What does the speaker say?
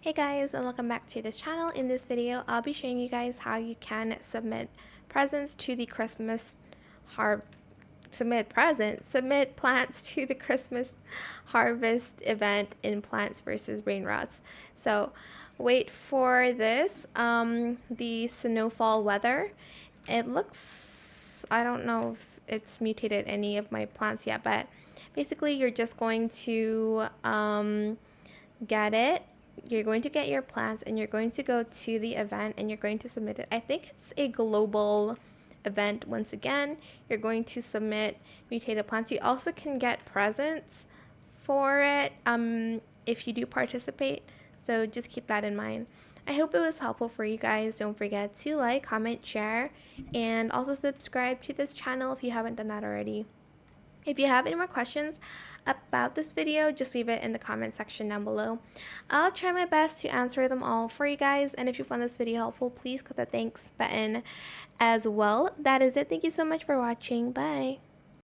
Hey guys, and welcome back to this channel. In this video, I'll be showing you guys how you can submit presents to the Christmas submit plants to the Christmas harvest event in Plants vs. Brain Rots. So wait for this, the Snowfall weather. It looks, I don't know if it's mutated any of my plants yet, but basically you're just going to get it. You're going to get your plants and you're going to go to the event and you're going to submit it. I think it's a global event. Once again, you're going to submit mutated plants. You also can get presents for it if you do participate, so just keep that in mind. I hope it was helpful for you guys. Don't forget to like, comment, share, and also subscribe to this channel if you haven't done that already. If you have any more questions about this video, just leave it in the comment section down below. I'll try my best to answer them all for you guys, and if you found this video helpful, please click the thanks button as well. That is it. Thank you so much for watching. Bye.